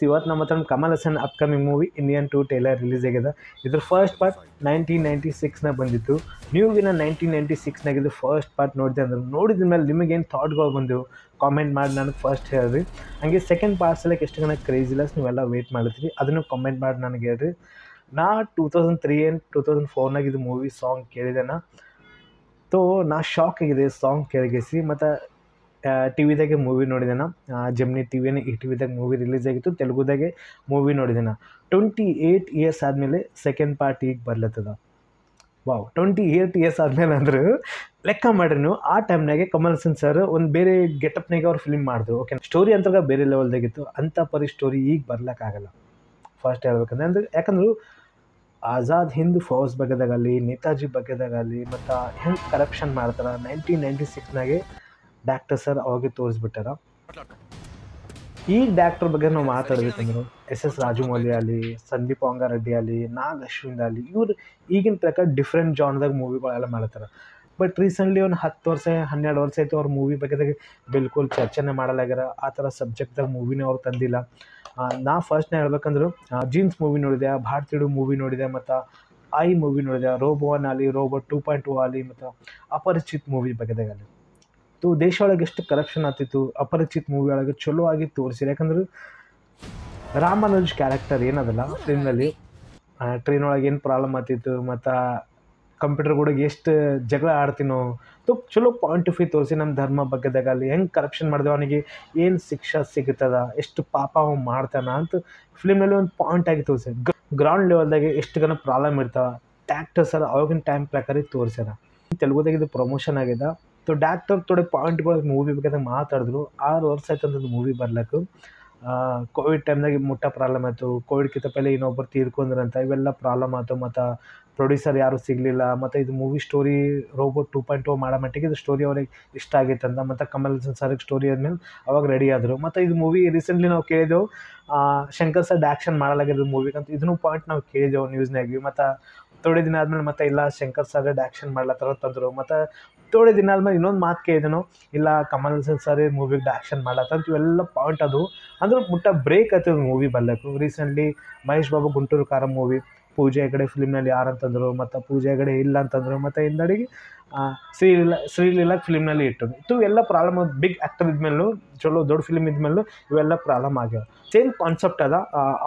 ಇವತ್ತು ನಮ್ಮ ಹತ್ರ Kamal Haasan upcoming movie Indian 2 trailer release ಆಗಿದೆ. ಇದ್ರ ಫಸ್ಟ್ ಪಾರ್ಟ್ 1996 ಬಂದಿತ್ತು. ನೀವಿನ 1996 ಫಸ್ಟ್ ಪಾರ್ಟ್ ನೋಡಿದೆ ಅಂದ್ರೆ ನೋಡಿದ ಮೇಲೆ ನಿಮಗೇನು ಥಾಟ್ಗಳು ಬಂದವು ಕಾಮೆಂಟ್ ಮಾಡಿ ನನಗೆ ಫಸ್ಟ್ ಹೇಳ್ರಿ. ಹಂಗೆ ಸೆಕೆಂಡ್ ಪಾರ್ಟ್ ಸಲಕ್ಕೆ ಎಷ್ಟು ಗಣ ಕ್ರೇಜಿಲೆಸ್ ನೀವೆಲ್ಲ ವೇಟ್ ಮಾಡ್ತೀರಿ ಅದನ್ನು ಕಾಮೆಂಟ್ ಮಾಡಿ ನನಗೆ ಹೇಳ್ರಿ. ನಾ 2003 ಆ್ಯಂಡ್ 2004 ಇದು ಮೂವಿ ಸಾಂಗ್ ಕೇಳಿದೆನಾ. ನಾ ಶಾಕ್ ಆಗಿದೆ ಸಾಂಗ್ ಕೇಳಿಗೆಸಿ. ಮತ್ತು ಟಿ ವಿದಾಗೆ ಮೂವಿ ನೋಡಿದೆನ, ಜೆಮಿನಿ ಟಿ ವಿನ ಈ ಟಿ ವಿದಾಗ ಮೂವಿ ರಿಲೀಸ್ ಆಗಿತ್ತು, ತೆಲುಗುದಾಗೆ ಮೂವಿ ನೋಡಿದೆನ. 28 ಇಯರ್ಸ್ ಆದಮೇಲೆ ಸೆಕೆಂಡ್ ಪಾರ್ಟ್ ಈಗ ಬರ್ಲತ್ತದ. ವಾವ್, 28 ಇಯರ್ಸ್ ಆದಮೇಲೆ ಅಂದ್ರೆ ಲೆಕ್ಕ ಮಾಡ್ರಿ ನೀವು. ಆ ಟೈಮ್ನಾಗೆ ಕಮಲ್ ಹಾಸನ್ ಸರ್ ಒಂದು ಬೇರೆ ಗೆಟಪ್ನಾಗೆ ಅವ್ರು ಫಿಲ್ಮ್ ಮಾಡಿದ್ರು. ಓಕೆ, ಸ್ಟೋರಿ ಅಂತ ಬೇರೆ ಲೆವೆಲ್ದಾಗಿತ್ತು. ಅಂಥ ಪರಿ ಸ್ಟೋರಿ ಈಗ ಬರ್ಲಿಕ್ಕಾಗಲ್ಲ ಫಸ್ಟ್ ಹೇಳ್ಬೇಕಂದ್ರೆ. ಅಂದ್ರೆ ಯಾಕಂದ್ರೆ ಆಜಾದ್ ಹಿಂದ್ ಫೌಜ್ ಬಗ್ಗೆದಾಗಲಿ, ನೇತಾಜಿ ಬಗ್ಗೆದಾಗಲಿ, ಮತ್ತು ಹೆಂಗೆ ಕರಪ್ಷನ್ ಮಾಡ್ತಾರೆ 1996 ಡಾಕ್ಟರ್ ಸರ್ ಅವಾಗೆ ತೋರಿಸ್ಬಿಟ್ಟಾರ. ಈಗ ಡಾಕ್ಟರ್ ಬಗ್ಗೆ ನಾವು ಮಾತಾಡ್ಬೇಕಂದ್ರೆ ಎಸ್ ರಾಜಮೌಳಿ ಆಗಲಿ, ಸಂದೀಪ್ ರೆಡ್ಡಿ ಆಗಲಿ, ನಾಗ್ ಅಶ್ವಿನ್ ಆಗಲಿ, ಇವ್ರು ಈಗಿನ ಪ್ರಕಾರ ಡಿಫ್ರೆಂಟ್ ಜಾನ್ದಾಗ ಮೂವಿಗಳೆಲ್ಲ ಮಾಡ್ತಾರೆ. ಬಟ್ ರೀಸೆಂಟ್ಲಿ ಒಂದು 10 ವರ್ಷ 12 ವರ್ಷ ಆಯಿತು ಅವ್ರ ಮೂವಿ ಬಗ್ಗೆದಾಗ ಬಿಲ್ಕುಲ್ ಚರ್ಚೆನೇ ಮಾಡಲಾಗ್ಯಾರ. ಆ ಥರ ಸಬ್ಜೆಕ್ಟ್ದಾಗ ಮೂವಿನೇ ಅವ್ರು ತಂದಿಲ್ಲ. ನಾ ಫಸ್ಟ್ನೇ ಹೇಳ್ಬೇಕಂದ್ರೆ ಜೀನ್ಸ್ ಮೂವಿ ನೋಡಿದೆ, ಭಾರತೀಯ ಮೂವಿ ನೋಡಿದೆ, ಮತ್ತು ಐ ಮೂವಿ ನೋಡಿದೆ, ರೋಬೋ 1 ಆಗಲಿ, ರೋಬೋ 2.2 ಆಗಲಿ, ಮತ್ತು ಅಪರಿಚಿತ್ ಮೂವಿ ಬಗ್ಗೆದಾಗಲಿ. ದೇಶ ಒಳಗೆ ಎಷ್ಟು ಕರಪ್ಷನ್ ಆಗ್ತಿತ್ತು ಅಪರಿಚಿತ್ ಮೂವಿ ಒಳಗೆ ಚಲೋ ಆಗಿ ತೋರಿಸಿರಿ. ಯಾಕಂದ್ರೆ ರಾಮಾನುಜ್ ಕ್ಯಾರೆಕ್ಟರ್ ಏನದಲ್ಲ ಫಿಲ್ಮ್ನಲ್ಲಿ, ಟ್ರೈನ್ ಒಳಗೆ ಏನು ಪ್ರಾಬ್ಲಮ್ ಆಗ್ತಿತ್ತು, ಮತ್ತು ಕಂಪ್ಯೂಟರ್ ಕೂಡ ಎಷ್ಟು ಜಗಳ ಆಡ್ತೀನೋ ಚಲೋ ಪಾಯಿಂಟ್ ಆಫ್ ವ್ಯೂ ತೋರಿಸಿ. ನಮ್ಮ ಧರ್ಮ ಬಗ್ಗೆದಾಗಲಿ ಹೆಂಗೆ ಕರಪ್ಷನ್ ಮಾಡಿದೆ, ಅವನಿಗೆ ಏನು ಶಿಕ್ಷೆ ಸಿಗ್ತದ, ಎಷ್ಟು ಪಾಪ ಅವ ಮಾಡ್ತಾನ ಅಂತ ಫಿಲ್ಮ್ನಲ್ಲಿ ಒಂದು ಪಾಯಿಂಟ್ ಆಗಿ ತೋರಿಸಿ. ಗ್ರೌಂಡ್ ಲೆವೆಲ್ದಾಗೆ ಎಷ್ಟು ಗನ ಪ್ರಾಬ್ಲಮ್ ಇರ್ತಾವ ಟ್ಯಾಕ್ಟರ್ ಸರ್ ಅವಾಗಿನ ಟೈಮ್ ಪ್ರಕಾರ ತೋರಿಸ್ಯಾರ. ತೆಲುಗುದಾಗ ಇದು ಪ್ರಮೋಷನ್ ಆಗಿದೆ. ಡಾಕ್ಟರ್ ಥೋಡೆ ಪಾಯಿಂಟ್ಗಳು ಮೂವಿ ಬಗ್ಗೆ ಮಾತಾಡಿದ್ರು. 6 ವರ್ಷ ಆಯ್ತು ಮೂವಿ ಬರ್ಲಿಕ್ಕೆ. ಕೋವಿಡ್ ಟೈಮ್ದಾಗ ಮುಟ್ಟ ಪ್ರಾಬ್ಲಮ್ ಆಯಿತು. ಕೋವಿಡ್ಕಿಂತ ಪहिले ಇನ್ನೊಬ್ಬರು ತೀರ್ಕೊಂಡ್ರಂತ, ಇವೆಲ್ಲ ಪ್ರಾಬ್ಲಮ್ ಆಯಿತು. ಮತ್ತು ಪ್ರೊಡ್ಯೂಸರ್ ಯಾರೂ ಸಿಗಲಿಲ್ಲ. ಮತ್ತು ಇದು ಮೂವಿ ಸ್ಟೋರಿ ರೋಬೋ 2.0 ಮಾಡೋ ಮಟ್ಟಿಗೆ ಇದು ಸ್ಟೋರಿ ಅವ್ರಿಗೆ ಇಷ್ಟ ಆಗಿತ್ತಂತ. ಮತ್ತು ಕಮಲ್ ಹಾಸನ್ ಸರ್ಗೆ ಸ್ಟೋರಿ ಆದಮೇಲೆ ಅವಾಗ ರೆಡಿ ಆದರು. ಮತ್ತು ಇದು ಮೂವಿ ರೀಸೆಂಟ್ಲಿ ನಾವು ಕೇಳಿದೆವು ಶಂಕರ್ ಸರ್ ಆ್ಯಕ್ಷನ್ ಮಾಡಲಾಗಿದ್ದು ಮೂವಿಗೆ ಅಂತ. ಇದನ್ನು ಪಾಯಿಂಟ್ ನಾವು ಕೇಳಿದೆವು ನ್ಯೂಸ್ನಾಗ. ಮತ್ತು ಥೋಡೆ ದಿನ ಆದಮೇಲೆ ಮತ್ತೆ ಇಲ್ಲ ಶಂಕರ್ ಸರ್ ಆ್ಯಕ್ಷನ್ ಮಾಡ್ಲತ್ತಾರ ತಂದರು. ಮತ್ತು ಥೋಡೆ ದಿನ ಆದಮೇಲೆ ಇನ್ನೊಂದು ಮಾತು ಕೇಳಿದೆನು, ಇಲ್ಲ ಕಮಲ್ ಹಾಸನ್ ಸರ್ ಮೂವಿಗೆ ಆ್ಯಕ್ಷನ್ ಮಾಡ್ಲತ್ತಾರ. ಇವೆಲ್ಲ ಪಾಯಿಂಟ್ ಅದು ಅಂದ್ರೆ ಮುಟ್ಟ ಬ್ರೇಕ್ ಆಯ್ತದ ಮೂವಿ ಬರ್ಲಿಕ್ಕೆ. ರೀಸೆಂಟ್ಲಿ ಮಹೇಶ್ ಬಾಬು ಗುಂಟೂರು ಕಾರಂ ಮೂವಿ, ಪೂಜೆ ಹೆಗಡೆ ಫಿಲ್ಮ್ನಲ್ಲಿ ಯಾರಂತಂದರು, ಮತ್ತು ಪೂಜೆ ಹೆಗಡೆ ಇಲ್ಲ ಅಂತಂದರು. ಮತ್ತು ಹಿಂದಡಿಗೆ ಶ್ರೀಲೀಲಾ ಫಿಲ್ಮ್ನಲ್ಲಿ ಇಟ್ಟು ಎಲ್ಲ ಪ್ರಾಬ್ಲಮ್. ಬಿಗ್ ಆ್ಯಕ್ಟರ್ ಇದ್ಮೇಲೂ ಚಲೋ ದೊಡ್ಡ ಫಿಲ್ಮ್ ಇದ್ಮೇಲೂ ಇವೆಲ್ಲ ಪ್ರಾಬ್ಲಮ್ ಆಗ್ಯಾವ. ಸೇಮ್ ಕಾನ್ಸೆಪ್ಟ್ ಅದ.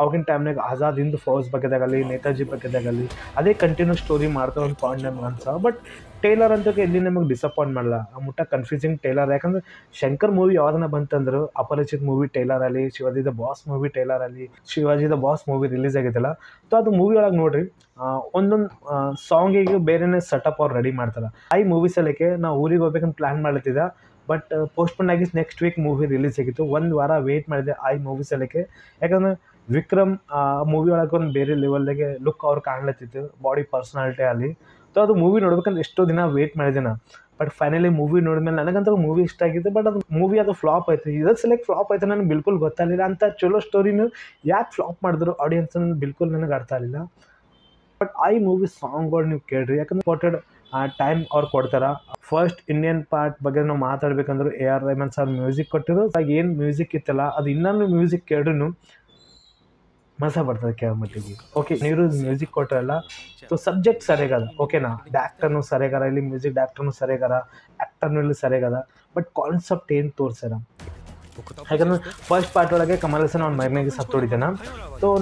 ಆವಾಗಿನ ಟೈಮ್ನಾಗ ಆಜಾದ್ ಹಿಂದ್ ಫೌಜ್ ಬಗ್ಗೆದಾಗಲಿ, ನೇತಾಜಿ ಬಗ್ಗೆದಾಗಲಿ ಅದೇ ಕಂಟಿನ್ಯೂ ಸ್ಟೋರಿ ಮಾಡ್ತಾ ಒಂದು ಪಾಯಿಂಟ್ ನಮ್ಗೆ ಅನ್ಸ. ಬಟ್ ಟೈಲರ್ ಅಂತ ಎಲ್ಲಿ ನಮಗೆ ಡಿಸಪಾಯಿಂಟ್ ಮಾಡಲ್ಲ. ಮುಟ್ಟ ಕನ್ಫ್ಯೂಸಿಂಗ್ ಟೈಲರ್. ಯಾಕಂದ್ರೆ ಶಂಕರ್ ಮೂವಿ ಯಾವ್ದನ್ನ ಬಂತಂದ್ರು ಅಪರಿಚಿತ್ ಮೂವಿ ಟೈಲರ್ ಅಲ್ಲಿ, Shivaji the boss movie trailer ಅಲ್ಲಿ, Shivaji the boss movie release ಆಗಿದ್ದಲ್ಲ. ಅದು ಮೂವಿ ಒಳಗೆ ನೋಡ್ರಿ ಒಂದೊಂದು ಸಾಂಗಿಗೆ ಬೇರೆನೇ ಸೆಟಪ್ ಅವ್ರು ರೆಡಿ ಮಾಡ್ತಾರೆ. ಐ ಮೂವಿ ಸಲಕ್ಕೆ ನಾವು ಊರಿಗೆ ಹೋಗ್ಬೇಕಂತ ಪ್ಲ್ಯಾನ್ ಮಾಡ್ಲತ್ತಿದ್ದ. ಬಟ್ ಪೋಸ್ಟ್ಪೋನ್ ಆಗಿ ನೆಕ್ಸ್ಟ್ ವೀಕ್ ಮೂವಿ ರಿಲೀಸ್ ಆಗಿತ್ತು. ಒಂದು ವಾರ ವೆಯ್ಟ್ ಮಾಡಿದೆ ಐ ಮೂವಿ ಸಲಕ್ಕೆ. ಯಾಕಂದ್ರೆ ವಿಕ್ರಮ್ ಮೂವಿ ಒಳಗೆ ಒಂದು ಬೇರೆ ಲೆವೆಲ್ದಾಗೆ ಲುಕ್ ಅವ್ರು ಕಾಣ್ಲತ್ತಿತ್ತು, ಬಾಡಿ ಪರ್ಸ್ನಾಲಿಟಿ ಅಲ್ಲಿ. ಅದು ಮೂವಿ ನೋಡ್ಬೇಕಂದ್ರೆ ಎಷ್ಟೋ ದಿನ ವೆಯ್ಟ್ ಮಾಡಿದೆ ನಾ. ಬಟ್ ಫೈನಲಿ ಮೂವಿ ನೋಡಿದ್ಮೇಲೆ ನನಗಂತೂ ಮೂವಿ ಇಷ್ಟ ಆಗಿತ್ತು. ಬಟ್ ಅದು ಮೂವಿ ಅದು ಫ್ಲಾಪ್ ಆಯಿತು. ಇದಕ್ಕೆ ಸಲಕ್ಕೆ ಫ್ಲಾಪ್ ಆಯಿತು ನನಗೆ ಬಿಲ್ಕುಲ್ ಗೊತ್ತಾಗಲಿಲ್ಲ. ಅಂತ ಚಲೋ ಸ್ಟೋರಿನೂ ಯಾಕೆ ಫ್ಲಾಪ್ ಮಾಡಿದ್ರು ಆಡಿಯನ್ಸ್ ಬಿಲ್ಕುಲ್ ನನಗೆ ಅರ್ಥ ಆಗಲಿಲ್ಲ. ಬಟ್ ಐ ಮೂವಿ ಸಾಂಗ್ಗಳು ನೀವು ಕೇಳ್ರಿ. ಯಾಕಂದ್ರೆ ಇಂಪಾರ್ಟೆಂಟ್ ಟೈಮ್ ಅವ್ರು ಕೊಡ್ತಾರೆ. ಫಸ್ಟ್ ಇಂಡಿಯನ್ ಪಾರ್ಟ್ ಬಗ್ಗೆ ನಾವು ಮಾತಾಡ್ಬೇಕಂದ್ರೆ AR ರೆಹಮಾನ್ ಸರ್ ಮ್ಯೂಸಿಕ್ ಕೊಟ್ಟಿರೋ ಏನು ಮ್ಯೂಸಿಕ್ ಇತ್ತಲ್ಲ ಅದು ಇನ್ನೊಂದು ಮ್ಯೂಸಿಕ್ ಕೇಳ್ರೂ ಮಜಾ ಬರ್ತದೆ ಕೇಳೋ ಮಟ್ಟಿಗೆ. ಓಕೆ, ನೀವು ಮ್ಯೂಸಿಕ್ ಕೊಟ್ಟರಲ್ಲ, ಸಬ್ಜೆಕ್ಟ್ ಸರಿಯಾಗದ, ಓಕೆನಾ. ಡಾಕ್ಟರ್ನು ಸರಿಯಾಗಾರ, ಇಲ್ಲಿ ಮ್ಯೂಸಿಕ್ ಡಾಕ್ಟರ್ನು ಸರಿಯಾಗಾರ, ಆ್ಯಕ್ಟರ್ನು ಇಲ್ಲಿ ಸರಿಯಾಗದ. ಬಟ್ ಕಾನ್ಸೆಪ್ಟ್ ಏನು ತೋರಿಸ್ಯಾರ. ಯಾಕಂದ್ರೆ ಫಸ್ಟ್ ಪಾರ್ಟ್ ಒಳಗೆ ಕಮಲ್ ಹಾಸನ್ ಅವ್ನ ಮಗನಿಗೆ ಸತ್ತೋಡಿದ್ದಾನ.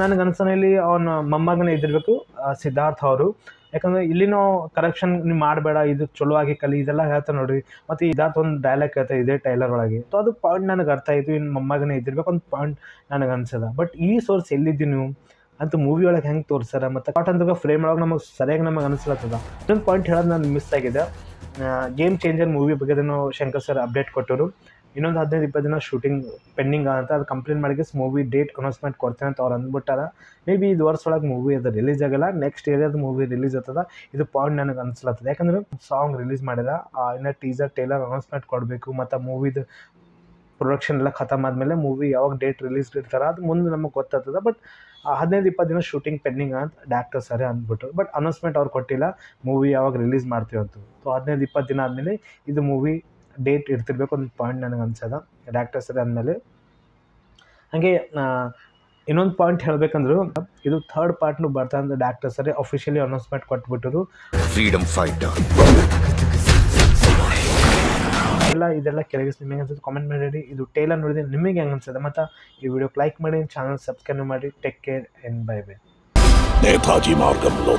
ನನಗೆ ಅನ್ಸೋಣ ಇಲ್ಲಿ ಅವ್ನ ಮೊಮ್ಮಗನೇ ಇದ್ದಿರಬೇಕು ಸಿದ್ಧಾರ್ಥ್ ಅವರು. ಯಾಕಂದರೆ ಇಲ್ಲಿನೂ ಕರಪ್ಷನ್ ನೀವು ಮಾಡಬೇಡ, ಇದು ಚಲೋ ಆಗಿ ಕಲಿ ಇದೆಲ್ಲ ಹೇಳ್ತಾರೆ ನೋಡ್ರಿ. ಮತ್ತು ಇದಾದ ಒಂದು ಡೈಲಾಗ್ ಹೇಳ್ತಾರೆ ಇದೇ ಟೈಲರ್ ಒಳಗೆ. ಅದು ಪಾಯಿಂಟ್ ನನಗೆ ಅರ್ಥ ಆಯಿತು, ಇನ್ನು ಮೊಮ್ಮಗನೇ ಇದ್ದಿರ್ಬೇಕು ಒಂದು ಪಾಯಿಂಟ್ ನನಗೆ ಅನ್ಸದ. ಬಟ್ ಈ ಸೋರ್ಸ್ ಎಲ್ಲಿದ್ದೀವಿ ನೀವು ಅಂತ ಮೂವಿ ಒಳಗೆ ಹೆಂಗೆ ತೋರಿಸ್ಯಾರ. ಮತ್ತು ಪಾಟ್ ಅಂತ ಫ್ರೇಮ್ ಒಳಗೆ ನಮಗೆ ಸರಿಯಾಗಿ ನಮಗೆ ಅನಿಸ್ಲತ್ತದ. ಇನ್ನೊಂದು ಪಾಯಿಂಟ್ ಹೇಳೋದು ನಾನು ಮಿಸ್ ಆಗಿದೆ. ಗೇಮ್ ಚೇಂಜರ್ ಮೂವಿ ಬಗ್ಗೆದೂ ಶಂಕರ್ ಸರ್ ಅಪ್ಡೇಟ್ ಕೊಟ್ಟರು. ಇನ್ನೊಂದು 15-20 ದಿನ ಶೂಟಿಂಗ್ ಪೆಂಡಿಂಗ್ ಅಂತ ಅದು ಕಂಪ್ಲೀಟ್ ಮಾಡಿ ಮೂವಿ ಡೇಟ್ ಅನೌನ್ಸ್ಮೆಂಟ್ ಕೊಡ್ತೇನೆ ಅಂತ ಅವ್ರು ಅಂದ್ಬಿಟ್ಟಾರ. ಮೇ ಬಿ ಇದು ವರ್ಷ ಒಳಗೆ ಮೂವಿ ಅದು ರಿಲೀಸ್ ಆಗಲ್ಲ, ನೆಕ್ಸ್ಟ್ ಇಯರ್ ಮೂವಿ ರಿಲೀಸ್ ಆಗ್ತದ. ಇದು ಪಾಯಿಂಟ್ ನನಗೆ ಅನಿಸ್ಲತ್ತದ. ಯಾಕಂದ್ರೆ ಸಾಂಗ್ ರಿಲೀಸ್ ಮಾಡಿದ ಇನ್ನು ಟೀಸರ್ ಟೈಲರ್ ಅನೌನ್ಸ್ಮೆಂಟ್ ಕೊಡಬೇಕು. ಮತ್ತು ಮೂವಿದು ಪ್ರೊಡಕ್ಷನ್ ಎಲ್ಲ ಖತಮ್ ಆದಮೇಲೆ ಮೂವಿ ಯಾವಾಗ ಡೇಟ್ ರಿಲೀಸ್ ಇರ್ತಾರೆ ಅದು ಮುಂದೆ ನಮಗೆ ಗೊತ್ತಾಗ್ತದೆ. ಬಟ್ 15-20 ದಿನ ಶೂಟಿಂಗ್ ಪೆಂಡಿಂಗ್ ಅಂತ ಡಾಕ್ಟರ್ ಸರಿ ಅಂದ್ಬಿಟ್ಟು. ಬಟ್ ಅನೌನ್ಸ್ಮೆಂಟ್ ಅವ್ರು ಕೊಟ್ಟಿಲ್ಲ ಮೂವಿ ಯಾವಾಗ ರಿಲೀಸ್ ಮಾಡ್ತೀವಂತ. 15-20 ದಿನ ಆದಮೇಲೆ ಇದು ಮೂವಿ ಡೇಟ್ ಇರ್ತಿರ್ಬೇಕು ಒಂದು ಪಾಯಿಂಟ್ ನನಗೆ ಅನ್ಸದ ಡಾಕ್ಟರ್ ಸರಿ ಅಂದಮೇಲೆ. ಹಾಗೆ ಇನ್ನೊಂದು ಪಾಯಿಂಟ್ ಹೇಳ್ಬೇಕಂದ್ರು ಇದು ಥರ್ಡ್ ಪಾರ್ಟ್ನು ಬರ್ತಾ ಅಂತ ಡಾಕ್ಟರ್ ಸರಿ ಅಫಿಷಿಯಲಿ ಅನೌನ್ಸ್ಮೆಂಟ್ ಕೊಟ್ಬಿಟ್ಟರು. ಫ್ರೀಡಮ್ ಫೈಟರ್ ಇದೆಲ್ಲ ಕೆಳಗೆ ನಿಮಗೆ ಅನ್ಸುತ್ತೆ ಕಾಮೆಂಟ್ ಮಾಡಿ. ಇದು ಟೇಲರ್ ನೋಡಿದ್ರೆ ನಿಮಗೆ ಹೆಂಗೆ ಅನ್ಸುತ್ತೆ? ಮತ್ತು ಈ ವಿಡಿಯೋಕ್ಕೆ ಲೈಕ್ ಮಾಡಿ, ಚಾನಲ್ ಸಬ್ಸ್ಕ್ರೈಬ್ ಮಾಡಿ. Take care and bye bye. Netaji ಮಾರ್ಗಂలో